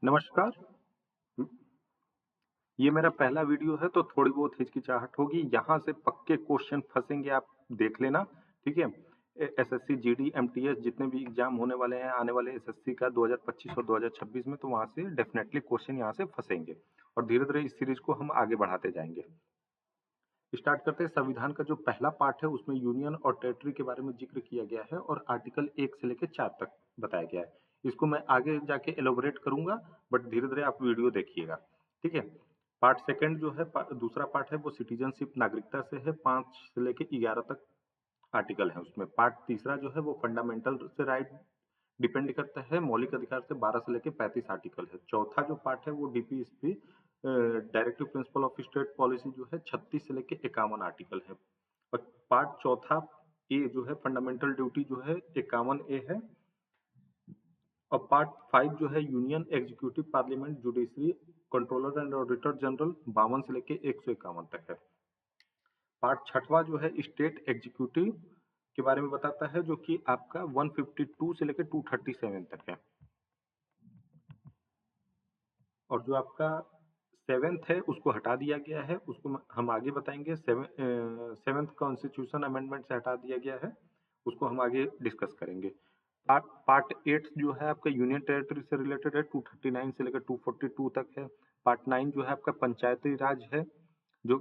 नमस्कार। हुँ, ये मेरा पहला वीडियो है तो थोड़ी बहुत हिचकिचाहट होगी, यहाँ से पक्के क्वेश्चन फँसेंगे आप देख लेना, ठीक है? एसएससी, जीडी, एमटीएस जितने भी एग्ज़ाम होने वाले हैं, आने वाले एसएससी का 2025 और 2026 में तो वहाँ से डेफ़िनेटली क्वेश्चन यहाँ से फँसेंगे और धीरे-धीरे इस सीरीज़ को हम आगे बढ़ाते जाएँगे। स्टार्ट करते हैं। संविधान का जो पहला पार्ट है उसमें यूनियन और टेरिटरी के बारे में ज़िक्र किया गया है और आर्टिकल 1 से लेके 4 तक बताया गया है। इसको मैं आगे जाके एलैबोरेट करूँगा बट धीरे-धीरे आप वीडियो देखिएगा, ठीक है? पार्ट सेकंड जो है दूसरा पार्ट है वो सिटीज़नशिप नागरिकता से है, 5 से लेके 11 तक आर्टिकल है उसमें। पार्ट तीसरा जो है वो फंडामेंटल से राइट डिपेंड करता है, मौलिक अधिकार से 12 से लेके 35 आर्टिकल है। चौथा जो पार्ट है वो DPSP directive principle of state policy जो है 36 से लेके 51 आर्टिकल है। और पार्ट चौथा ए जो है फंडामेंटल ड्यूटी जो है 51 ए है और पार्ट 5 जो है union executive parliament judiciary controller and auditor general 52 से लेके 151 तक है। पार्ट छठवां जो है स्टेट एग्जीक्यूटिव के बारे में बताता है जो कि आपका 152 से लेके 237 तक है। और जो आपका 7th है उसको हटा दिया गया है, उसको हम आगे बताएँगे। 7th कॉन्स्टिट्यूशन अमेंडमेंट से हटा दिया गया है, उसको हम आगे डिस्कस करेंगे। पार्ट पार्ट 8 जो है आपका यूनियन टेरिटरी से रिलेटेड है, 239 से लेकर 242 तक है। पार्ट 9 जो है आपका पंचायती राज है, जो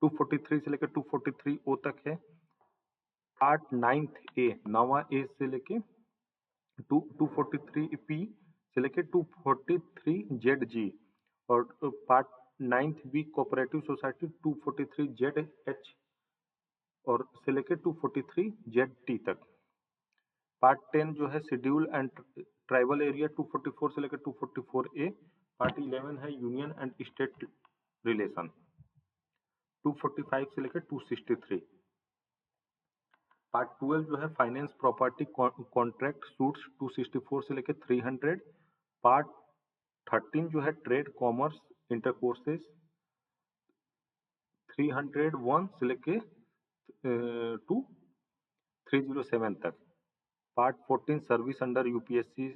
243 से लेकर 243 ओ तक है। पार्ट 9th ए 9वां ए से लेके 243 पी से लेके 243 जेड जी और part 9th B cooperative society 243 Z H और से लेके 243 जेड टी तक। पार्ट 10 जो है शेड्यूल एंड ट्राइबल एरिया 244 से लेकर 244 ए। पार्ट 11 है यूनियन एंड स्टेट रिलेशन 245 से लेकर 263। पार्ट 12 जो है फाइनेंस प्रॉपर्टी कॉन्ट्रैक्ट सूट्स 264 से लेकर 300। पार्ट 13 जो है ट्रेड कॉमर्स इंटरकोर्सेस 301 से लेके 307 तक। Part 14 service under UPSC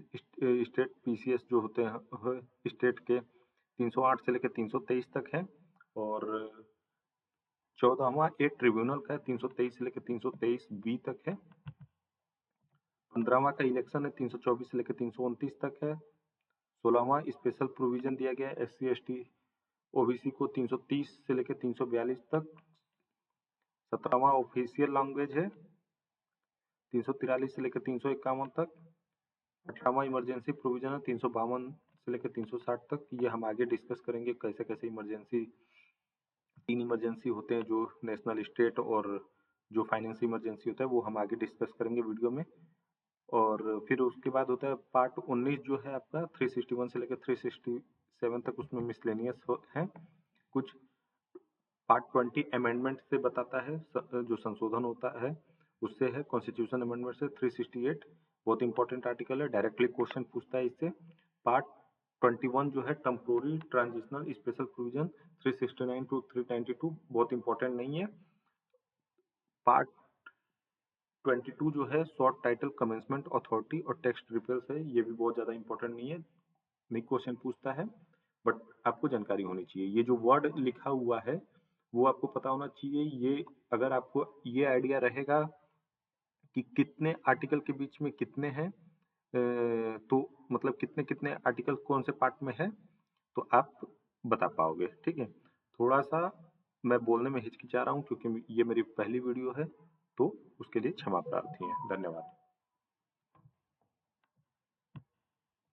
state PCS जो होते हैं स्टेट के 308 से लेकर 323 तक है और 14वां ए ट्रिब्यूनल का 323 से लेकर 323 बी तक है। 15वां का इलेक्शन है 324 से लेकर 329 तक है। 16वां स्पेशल प्रोविजन दिया गया है एससी एसटी ओबीसी को 330 से लेकर 342 तक। 17वां ऑफिशियल लैंग्वेज है 343 से लेकर 351 तक। 18वां इमरजेंसी प्रोविजन है 352 से लेकर 360 तक। ये हम आगे डिस्कस करेंगे कैसे कैसे इमरजेंसी 3 इमरजेंसी होते हैं, जो नेशनल स्टेट और जो फाइनेंस इमरजेंसी होता है वो हम आगे डिस्कस करेंगे वीडियो में। और फिर उसके बाद होता है पार्ट 19 जो है आपका 361 से लेकर 367 तक, उसमें मिसलेनियस है कुछ। पार्ट 20 अमेंडमेंट से बताता है जो संशोधन होता है उससे है। कॉन्स्टिट्यूशन अमेंडमेंट से 368 बहुत इंपॉर्टेंट आर्टिकल है, डायरेक्टली क्वेश्चन पूछता है इससे। पार्ट 21 जो है temporary transitional special provision 369 to 392 बहुत इंपॉर्टेंट नहीं है। पार्ट 22 जो है शॉर्ट टाइटल कमेंसमेंट अथॉरिटी और टेक्स्ट रिपेल्स है, ये भी बहुत ज़्यादा इंपॉर्टेंट नहीं है, नहीं क्वेश्चन पूछता है बट आपको जानकारी होनी चाहिए। ये जो वर्ड लिखा हुआ है वो आपको पता होना चाहिए। ये अगर आपको ये आइडिया रहेगा कि कितने आर्टिकल के बीच में कितने हैं, तो मतलब कितने कितने आर्टिकल कौन से पार्ट में है तो आप बता पाओगे, ठीक है? थोड़ा सा मैं बोलने में हिचकिचा रहा हूँ क्योंकि ये मेरी पहली वीडियो है तो उसके लिए क्षमा प्रार्थी है। धन्यवाद।